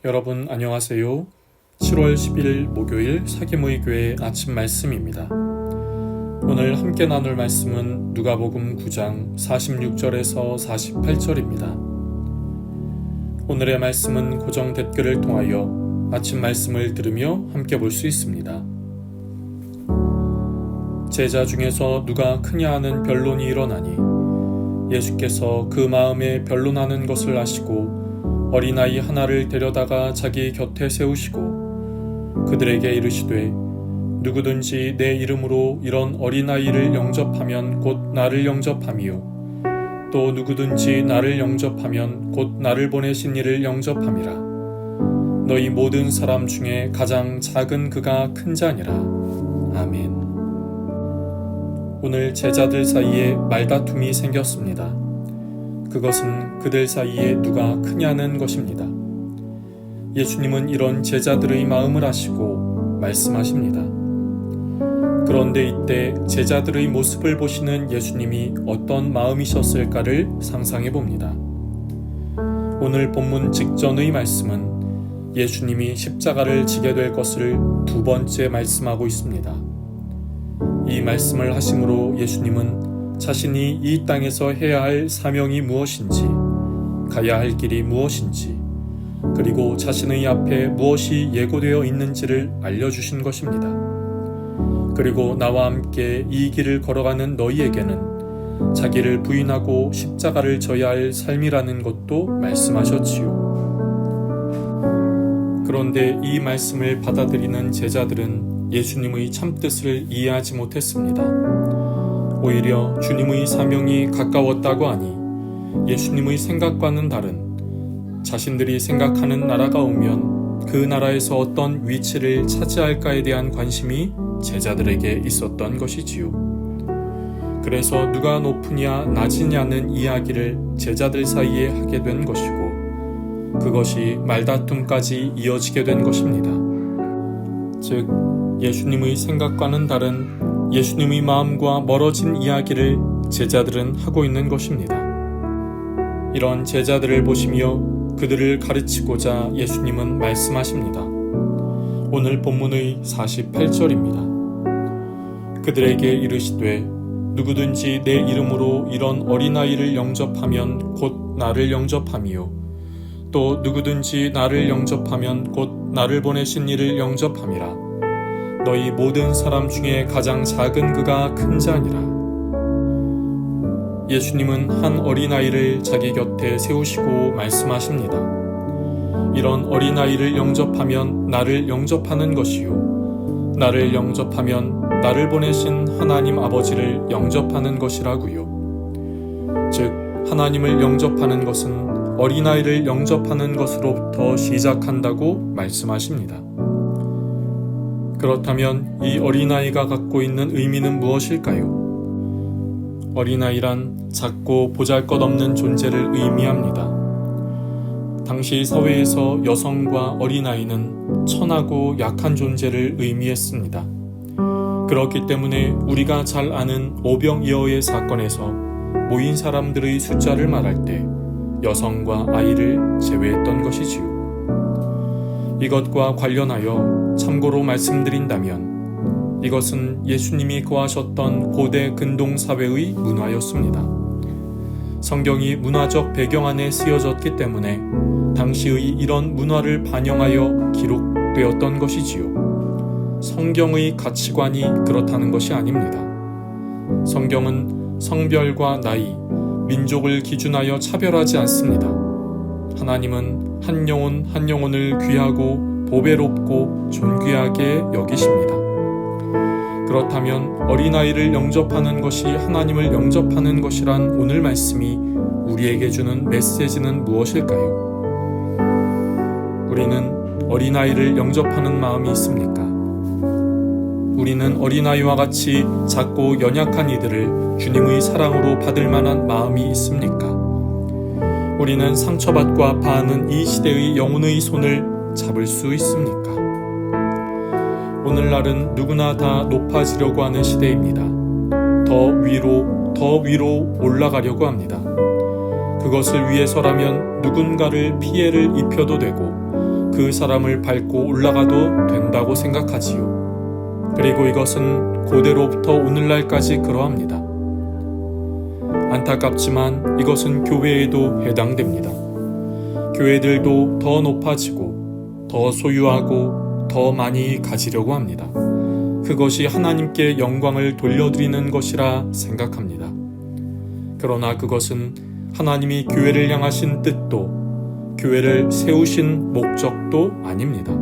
여러분 안녕하세요. 7월 10일 목요일 사기모의 교회 아침 말씀입니다. 오늘 함께 나눌 말씀은 누가복음 9장 46절에서 48절입니다. 오늘의 말씀은 고정 댓글을 통하여 아침 말씀을 들으며 함께 볼 수 있습니다. 제자 중에서 누가 크냐 하는 변론이 일어나니 예수께서 그 마음에 변론하는 것을 아시고 어린아이 하나를 데려다가 자기 곁에 세우시고 그들에게 이르시되 누구든지 내 이름으로 이런 어린아이를 영접하면 곧 나를 영접함이요 또 누구든지 나를 영접하면 곧 나를 보내신 이를 영접함이라. 너희 모든 사람 중에 가장 작은 그가 큰 자니라. 아멘. 오늘 제자들 사이에 말다툼이 생겼습니다. 그것은 그들 사이에 누가 크냐는 것입니다. 예수님은 이런 제자들의 마음을 아시고 말씀하십니다. 그런데 이때 제자들의 모습을 보시는 예수님이 어떤 마음이셨을까를 상상해 봅니다. 오늘 본문 직전의 말씀은 예수님이 십자가를 지게 될 것을 두 번째 말씀하고 있습니다. 이 말씀을 하심으로 예수님은 자신이 이 땅에서 해야 할 사명이 무엇인지, 가야 할 길이 무엇인지, 그리고 자신의 앞에 무엇이 예고되어 있는지를 알려주신 것입니다. 그리고 나와 함께 이 길을 걸어가는 너희에게는 자기를 부인하고 십자가를 져야 할 삶이라는 것도 말씀하셨지요. 그런데 이 말씀을 받아들이는 제자들은 예수님의 참뜻을 이해하지 못했습니다. 오히려 주님의 사명이 가까웠다고 하니 예수님의 생각과는 다른 자신들이 생각하는 나라가 오면 그 나라에서 어떤 위치를 차지할까에 대한 관심이 제자들에게 있었던 것이지요. 그래서 누가 높으냐 낮으냐는 이야기를 제자들 사이에 하게 된 것이고 그것이 말다툼까지 이어지게 된 것입니다. 즉 예수님의 생각과는 다른 예수님의 마음과 멀어진 이야기를 제자들은 하고 있는 것입니다. 이런 제자들을 보시며 그들을 가르치고자 예수님은 말씀하십니다. 오늘 본문의 48절입니다. 그들에게 이르시되 누구든지 내 이름으로 이런 어린아이를 영접하면 곧 나를 영접함이요 또 누구든지 나를 영접하면 곧 나를 보내신 이를 영접함이라. 너희 모든 사람 중에 가장 작은 그가 큰 자니라. 예수님은 한 어린아이를 자기 곁에 세우시고 말씀하십니다. 이런 어린아이를 영접하면 나를 영접하는 것이요 나를 영접하면 나를 보내신 하나님 아버지를 영접하는 것이라고요. 즉 하나님을 영접하는 것은 어린아이를 영접하는 것으로부터 시작한다고 말씀하십니다. 그렇다면 이 어린아이가 갖고 있는 의미는 무엇일까요? 어린아이란 작고 보잘것없는 존재를 의미합니다. 당시 사회에서 여성과 어린아이는 천하고 약한 존재를 의미했습니다. 그렇기 때문에 우리가 잘 아는 오병이어의 사건에서 모인 사람들의 숫자를 말할 때 여성과 아이를 제외했던 것이지요. 이것과 관련하여 참고로 말씀드린다면 이것은 예수님이 거하셨던 고대 근동사회의 문화였습니다. 성경이 문화적 배경 안에 쓰여졌기 때문에 당시의 이런 문화를 반영하여 기록되었던 것이지요. 성경의 가치관이 그렇다는 것이 아닙니다. 성경은 성별과 나이, 민족을 기준하여 차별하지 않습니다. 하나님은 한 영혼 한 영혼을 귀하고 보배롭고 존귀하게 여기십니다. 그렇다면 어린아이를 영접하는 것이 하나님을 영접하는 것이란 오늘 말씀이 우리에게 주는 메시지는 무엇일까요? 우리는 어린아이를 영접하는 마음이 있습니까? 우리는 어린아이와 같이 작고 연약한 이들을 주님의 사랑으로 받을 만한 마음이 있습니까? 우리는 상처받고 아파하는 이 시대의 영혼의 손을 잡을 수 있습니까? 오늘날은 누구나 다 높아지려고 하는 시대입니다. 더 위로 올라가려고 합니다. 그것을 위해서라면 누군가를 피해를 입혀도 되고 그 사람을 밟고 올라가도 된다고 생각하지요. 그리고 이것은 고대로부터 오늘날까지 그러합니다. 안타깝지만 이것은 교회에도 해당됩니다. 교회들도 더 높아지고 더 소유하고 더 많이 가지려고 합니다. 그것이 하나님께 영광을 돌려드리는 것이라 생각합니다. 그러나 그것은 하나님이 교회를 향하신 뜻도 교회를 세우신 목적도 아닙니다.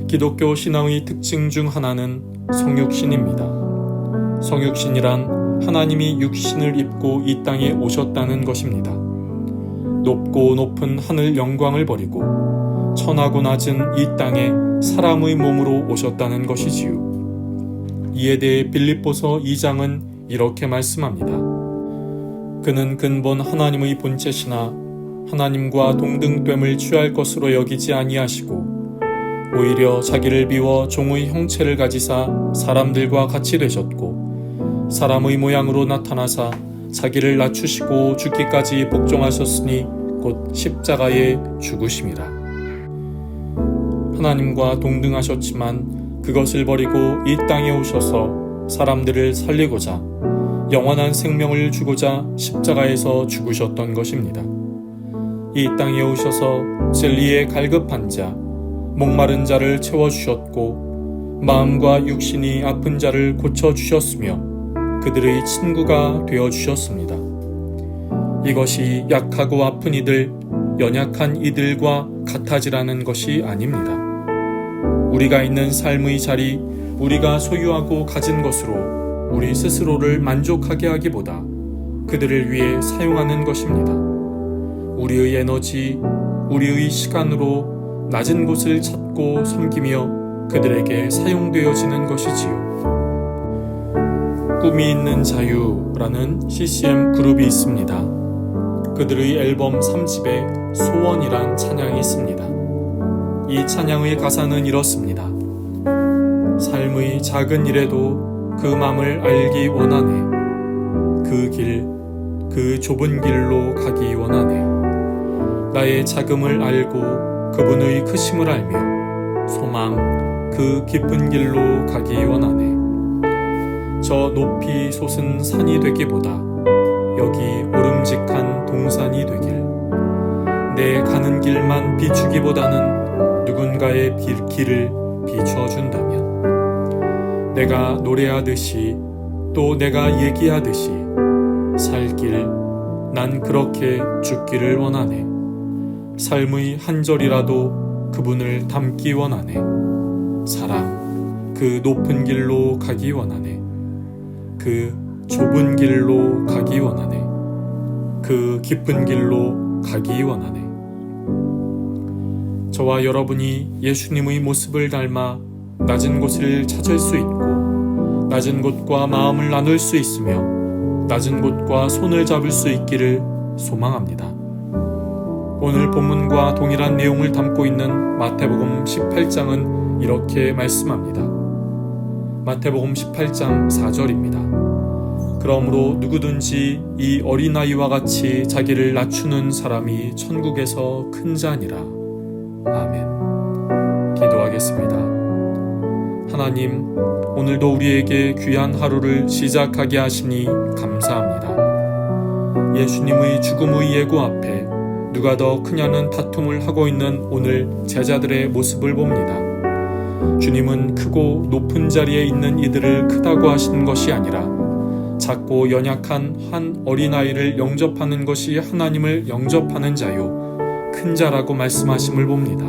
기독교 신앙의 특징 중 하나는 성육신입니다. 성육신이란 하나님이 육신을 입고 이 땅에 오셨다는 것입니다. 높고 높은 하늘 영광을 버리고 천하고 낮은 이 땅에 사람의 몸으로 오셨다는 것이지요. 이에 대해 빌립보서 2장은 이렇게 말씀합니다. 그는 근본 하나님의 본체시나 하나님과 동등됨을 취할 것으로 여기지 아니하시고 오히려 자기를 비워 종의 형체를 가지사 사람들과 같이 되셨고 사람의 모양으로 나타나사 자기를 낮추시고 죽기까지 복종하셨으니 곧 십자가에 죽으심이라. 하나님과 동등하셨지만 그것을 버리고 이 땅에 오셔서 사람들을 살리고자 영원한 생명을 주고자 십자가에서 죽으셨던 것입니다. 이 땅에 오셔서 진리에 갈급한 자, 목마른 자를 채워주셨고 마음과 육신이 아픈 자를 고쳐주셨으며 그들의 친구가 되어주셨습니다. 이것이 약하고 아픈 이들, 연약한 이들과 같아지라는 것이 아닙니다. 우리가 있는 삶의 자리, 우리가 소유하고 가진 것으로 우리 스스로를 만족하게 하기보다 그들을 위해 사용하는 것입니다. 우리의 에너지, 우리의 시간으로 낮은 곳을 찾고 섬기며 그들에게 사용되어지는 것이지요. 꿈이 있는 자유라는 CCM 그룹이 있습니다. 그들의 앨범 3집에 소원이란 찬양이 있습니다. 이 찬양의 가사는 이렇습니다. 삶의 작은 일에도 그 맘을 알기 원하네. 그 길, 그 좁은 길로 가기 원하네. 나의 작음을 알고 그분의 크심을 알며 소망, 그 깊은 길로 가기 원하네. 저 높이 솟은 산이 되기보다 여기 오름직한 동산이 되길. 내 가는 길만 비추기보다는 누군가의 길을 비추어준다면 내가 노래하듯이 또 내가 얘기하듯이 살길 난 그렇게 죽기를 원하네. 삶의 한 절이라도 그분을 담기 원하네. 사랑, 그 높은 길로 가기 원하네. 그 좁은 길로 가기 원하네. 그 깊은 길로 가기 원하네. 저와 여러분이 예수님의 모습을 닮아 낮은 곳을 찾을 수 있고 낮은 곳과 마음을 나눌 수 있으며 낮은 곳과 손을 잡을 수 있기를 소망합니다. 오늘 본문과 동일한 내용을 담고 있는 마태복음 18장은 이렇게 말씀합니다. 마태복음 18장 4절입니다. 그러므로 누구든지 이 어린아이와 같이 자기를 낮추는 사람이 천국에서 큰 자니라. 아멘. 기도하겠습니다. 하나님, 오늘도 우리에게 귀한 하루를 시작하게 하시니 감사합니다. 예수님의 죽음의 예고 앞에 누가 더 크냐는 다툼을 하고 있는 오늘 제자들의 모습을 봅니다. 주님은 크고 높은 자리에 있는 이들을 크다고 하신 것이 아니라 작고 연약한 한 어린아이를 영접하는 것이 하나님을 영접하는 자요 큰 자라고 말씀하심을 봅니다.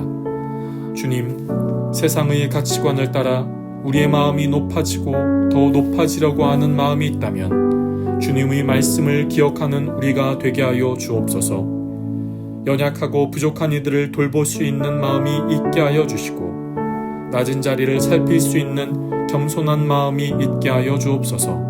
주님, 세상의 가치관을 따라 우리의 마음이 높아지고 더 높아지려고 하는 마음이 있다면 주님의 말씀을 기억하는 우리가 되게 하여 주옵소서. 연약하고 부족한 이들을 돌볼 수 있는 마음이 있게 하여 주시고 낮은 자리를 살필 수 있는 겸손한 마음이 있게 하여 주옵소서.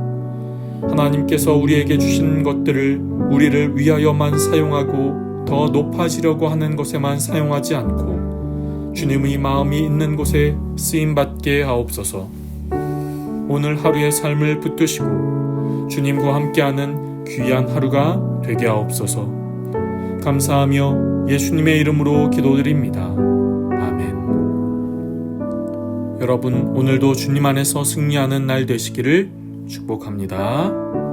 하나님께서 우리에게 주신 것들을 우리를 위하여만 사용하고 더 높아지려고 하는 것에만 사용하지 않고 주님의 마음이 있는 곳에 쓰임받게 하옵소서. 오늘 하루의 삶을 붙드시고 주님과 함께하는 귀한 하루가 되게 하옵소서. 감사하며 예수님의 이름으로 기도드립니다. 여러분 오늘도 주님 안에서 승리하는 날 되시기를 축복합니다.